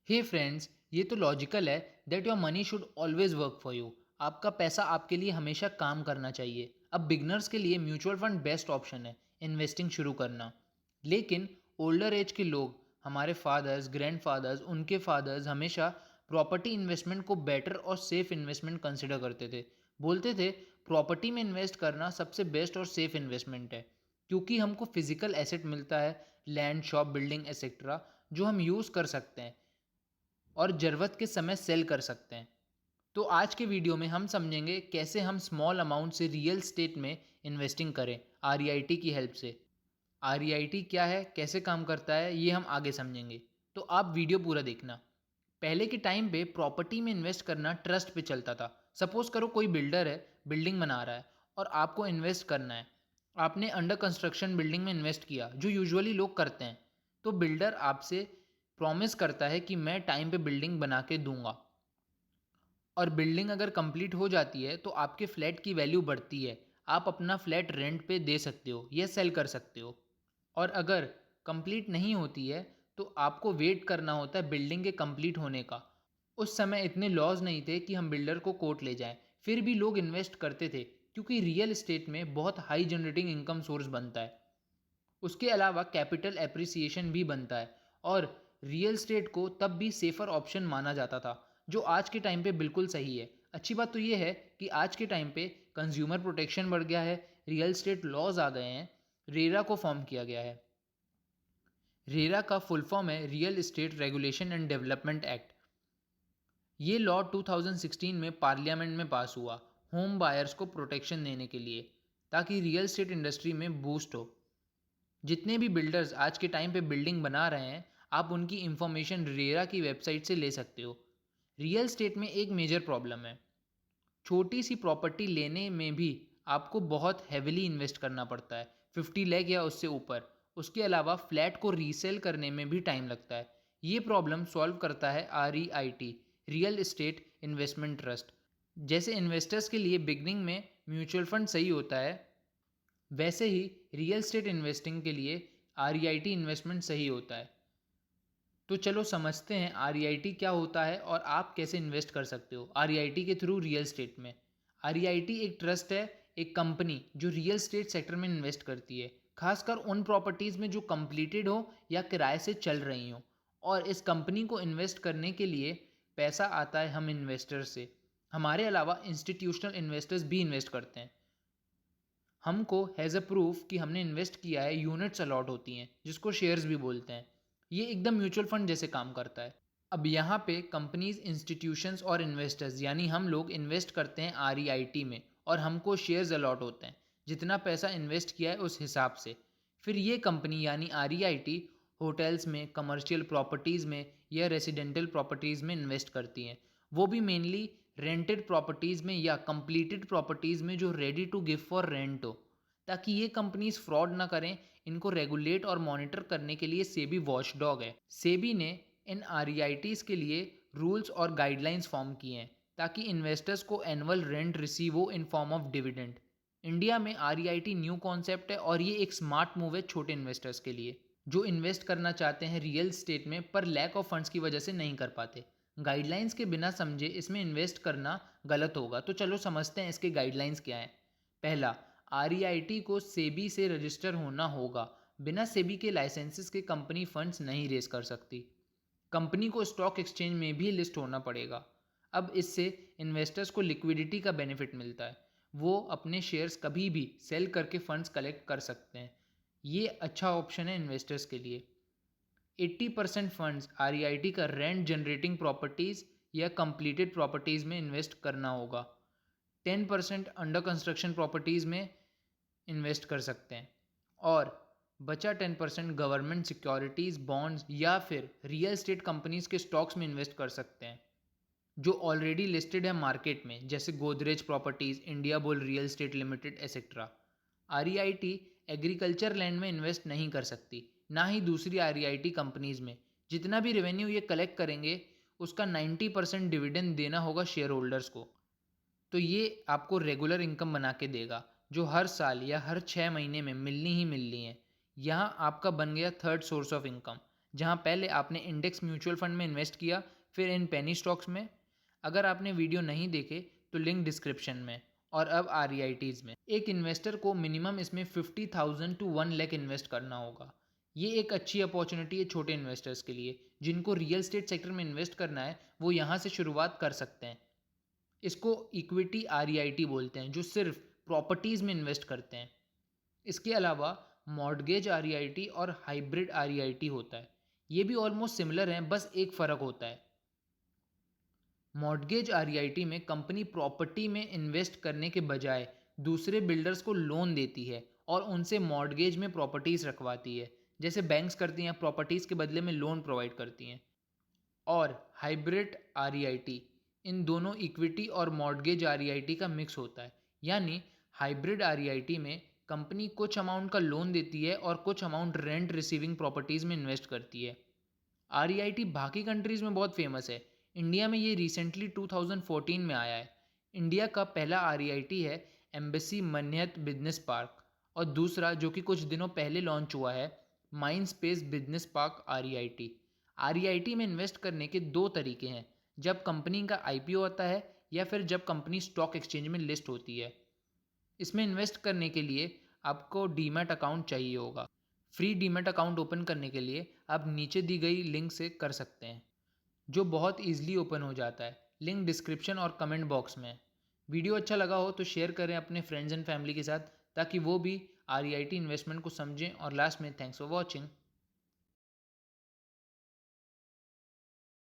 हे friends, ये तो logical है that your money should always work for you. आपका पैसा आपके लिए हमेशा काम करना चाहिए। अब बिगनर्स के लिए म्यूचुअल फंड बेस्ट ऑप्शन है इन्वेस्टिंग शुरू करना। लेकिन ओल्डर एज के लोग, हमारे फादर्स, ग्रैंडफादर्स, उनके फादर्स हमेशा प्रॉपर्टी इन्वेस्टमेंट को बेटर और सेफ इन्वेस्टमेंट कंसिडर करते थे। बोलते थे प्रॉपर्टी में इन्वेस्ट करना सबसे बेस्ट और सेफ इन्वेस्टमेंट है, क्योंकि हमको फिजिकल एसेट मिलता है, लैंड, शॉप, बिल्डिंग एक्सेट्रा, जो हम यूज़ कर सकते हैं और ज़रूरत के समय सेल कर सकते हैं। तो आज के वीडियो में हम समझेंगे कैसे हम स्मॉल अमाउंट से रियल स्टेट में इन्वेस्टिंग करें आरईआईटी की हेल्प से। आरईआईटी क्या है, कैसे काम करता है, ये हम आगे समझेंगे। तो आप वीडियो पूरा देखना। पहले के टाइम पे प्रॉपर्टी में इन्वेस्ट करना ट्रस्ट पे चलता था। सपोज करो कोई बिल्डर है, बिल्डिंग बना रहा है और आपको इन्वेस्ट करना है। आपने अंडर कंस्ट्रक्शन बिल्डिंग में इन्वेस्ट किया, जो यूजुअली लोग करते हैं। तो बिल्डर आपसे प्रॉमिस करता है कि मैं टाइम पे बिल्डिंग बना के दूंगा, और बिल्डिंग अगर कंप्लीट हो जाती है तो आपके फ्लैट की वैल्यू बढ़ती है। आप अपना फ्लैट रेंट पे दे सकते हो या सेल कर सकते हो। और अगर कंप्लीट नहीं होती है तो आपको वेट करना होता है बिल्डिंग के कंप्लीट होने का। उस समय इतने लॉज नहीं थे कि हम बिल्डर को कोर्ट ले जाएं, फिर भी लोग इन्वेस्ट करते थे, क्योंकि रियल एस्टेट में बहुत हाई जनरेटिंग इनकम सोर्स बनता है। उसके अलावा कैपिटल एप्रिसिएशन भी बनता है, और रियल स्टेट को तब भी सेफर ऑप्शन माना जाता था, जो आज के टाइम पे बिल्कुल सही है। अच्छी बात तो ये है कि आज के टाइम पे कंज्यूमर प्रोटेक्शन बढ़ गया है, रियल स्टेट लॉज आ गए हैं, रेरा को फॉर्म किया गया है। रेरा का फुल फॉर्म है real estate regulation and development act. ये लॉ 2016 में पार्लियामेंट में पास हुआ, होम बायर्स को प्रोटेक्शन देने के लिए, ताकि रियल एस्टेट इंडस्ट्री में बूस्ट हो। जितने भी बिल्डर्स आज के टाइम पे बिल्डिंग बना रहे हैं, आप उनकी इंफॉर्मेशन रेरा की वेबसाइट से ले सकते हो। रियल स्टेट में एक मेजर प्रॉब्लम है, छोटी सी प्रॉपर्टी लेने में भी आपको बहुत हैविली इन्वेस्ट करना पड़ता है, 50 लाख या उससे ऊपर। उसके अलावा फ्लैट को रीसेल करने में भी टाइम लगता है। ये प्रॉब्लम सॉल्व करता है REIT, real estate investment trust. जैसे इन्वेस्टर्स के लिए बिगनिंग में म्यूचुअल फंड सही होता है, वैसे ही रियल स्टेट इन्वेस्टिंग के लिए आरईआईटी इन्वेस्टमेंट सही होता है। तो चलो समझते हैं आरईआईटी क्या होता है और आप कैसे इन्वेस्ट कर सकते हो आरईआईटी के थ्रू रियल स्टेट में। आरईआईटी एक ट्रस्ट है, एक कंपनी जो रियल स्टेट सेक्टर में इन्वेस्ट करती है, खासकर उन प्रॉपर्टीज़ में जो कंप्लीटेड हो या किराए से चल रही हो। और इस कंपनी को इन्वेस्ट करने के लिए पैसा आता है हम इन्वेस्टर्स से। हमारे अलावा इंस्टीट्यूशनल इन्वेस्टर्स भी इन्वेस्ट करते हैं। हमको हैज़ अ प्रूफ कि हमने इन्वेस्ट किया है यूनिट्स अलॉट होती हैं, जिसको शेयर्स भी बोलते हैं। ये एकदम म्यूचुअल फंड जैसे काम करता है। अब यहाँ पे कंपनीज, इंस्टीट्यूशंस और इन्वेस्टर्स यानी हम लोग इन्वेस्ट करते हैं आरईआईटी में, और हमको शेयर्स अलॉट होते हैं जितना पैसा इन्वेस्ट किया है उस हिसाब से। फिर ये कंपनी यानी आरईआईटी होटल्स में, कमर्शियल प्रॉपर्टीज़ में या रेसिडेंटल प्रॉपर्टीज़ में इन्वेस्ट करती हैं। वो भी मेनली रेंटेड प्रॉपर्टीज़ में या कंप्लीटेड प्रॉपर्टीज़ में जो ready to give for rent हो, ताकि ये कंपनीज फ्रॉड ना करें। इनको रेगुलेट और मॉनिटर करने के लिए सेबी वॉचडॉग है। सेबी ने इन आरईआईटीज़ के लिए रूल्स और गाइडलाइंस फॉर्म किए हैं, ताकि इन्वेस्टर्स को एनुअल रेंट रिसीव हो in form of dividend. India में आरईआईटी न्यू कॉन्सेप्ट है, और ये एक स्मार्ट मूव है छोटे इन्वेस्टर्स के लिए, जो इन्वेस्ट करना चाहते हैं रियल स्टेट में पर लैक ऑफ फंड्स की वजह से नहीं कर पाते। गाइडलाइंस के बिना समझे इसमें इन्वेस्ट करना गलत होगा। तो चलो समझते हैं इसके गाइडलाइंस क्या हैं। पहला, आरईआईटी को सेबी से रजिस्टर होना होगा। बिना सेबी के लाइसेंसेस के कंपनी फंड्स नहीं रेज कर सकती। कंपनी को स्टॉक एक्सचेंज में भी लिस्ट होना पड़ेगा। अब इससे इन्वेस्टर्स को लिक्विडिटी का बेनिफिट मिलता है, वो अपने शेयर्स कभी भी सेल करके फंड्स कलेक्ट कर सकते हैं। ये अच्छा ऑप्शन है इन्वेस्टर्स के लिए। 80% फंड्स आरईआईटी का रेंट जनरेटिंग प्रॉपर्टीज़ या कंप्लीटेड प्रॉपर्टीज़ में इन्वेस्ट करना होगा। 10% अंडर कंस्ट्रक्शन प्रॉपर्टीज़ में इन्वेस्ट कर सकते हैं, और बचा 10% गवर्नमेंट सिक्योरिटीज़, बॉन्ड्स या फिर रियल स्टेट कंपनीज के स्टॉक्स में इन्वेस्ट कर सकते हैं, जो ऑलरेडी लिस्टेड है मार्केट में, जैसे Godrej properties, India bull real estate limited etcetera. REIT agriculture land में इन्वेस्ट नहीं कर सकती, ना ही दूसरी आरईआईटी कंपनीज में। जितना भी रेवेन्यू ये कलेक्ट करेंगे, उसका 90% डिविडेंड देना होगा शेयर होल्डर्स को। तो ये आपको रेगुलर इनकम बना के देगा, जो हर साल या हर 6 महीने में मिलनी ही मिलनी है। यहाँ आपका बन गया थर्ड सोर्स ऑफ इनकम, जहां पहले आपने इंडेक्स म्यूचुअल फंड में इन्वेस्ट किया, फिर इन पेनी स्टॉक्स में। अगर आपने वीडियो नहीं देखे तो लिंक डिस्क्रिप्शन में। और अब REITs में एक इन्वेस्टर को मिनिमम इसमें 50,000 to 1 लाख इन्वेस्ट करना होगा। ये एक अच्छी अपॉर्चुनिटी है छोटे इन्वेस्टर्स के लिए। जिनको रियल स्टेट सेक्टर में इन्वेस्ट करना है वो यहाँ से शुरुआत कर सकते हैं। इसको इक्विटी REIT बोलते हैं, जो सिर्फ प्रॉपर्टीज़ में इन्वेस्ट करते हैं। इसके अलावा मॉर्गेज REIT और हाइब्रिड REIT होता है। ये भी ऑलमोस्ट सिमिलर हैं, बस एक फ़र्क होता है। मॉर्गेज REIT में कंपनी प्रॉपर्टी में इन्वेस्ट करने के बजाय दूसरे बिल्डर्स को लोन देती है और उनसे मॉर्गेज में प्रॉपर्टीज़ रखवाती है, जैसे बैंक्स करती हैं, प्रॉपर्टीज़ के बदले में लोन प्रोवाइड करती हैं। और हाइब्रिड REIT इन दोनों इक्विटी और मॉर्गेज REIT का मिक्स होता है। यानी हाइब्रिड REIT में कंपनी कुछ अमाउंट का लोन देती है और कुछ अमाउंट रेंट रिसीविंग प्रॉपर्टीज़ में इन्वेस्ट करती है। REIT बाकी कंट्रीज़ में बहुत फेमस है। इंडिया में ये रिसेंटली 2014 में आया है। इंडिया का पहला REIT है एम्बेसी मन्यत बिजनेस पार्क, और दूसरा जो कि कुछ दिनों पहले लॉन्च हुआ है, mind space business park REIT। REIT में इन्वेस्ट करने के दो तरीके हैं, जब कंपनी का IPO होता है या फिर जब कंपनी स्टॉक एक्सचेंज में लिस्ट होती है। इसमें इन्वेस्ट करने के लिए आपको डीमैट अकाउंट चाहिए होगा। फ्री डीमैट अकाउंट ओपन करने के लिए आप नीचे दी गई लिंक से कर सकते हैं, जो बहुत ईजिली ओपन हो जाता है। लिंक डिस्क्रिप्शन और कमेंट बॉक्स में है। वीडियो अच्छा लगा हो तो शेयर करें अपने फ्रेंड्स एंड फैमिली के साथ, ताकि वो भी REIT इन्वेस्टमेंट को समझें। और लास्ट में थैंक्स फॉर वॉचिंग।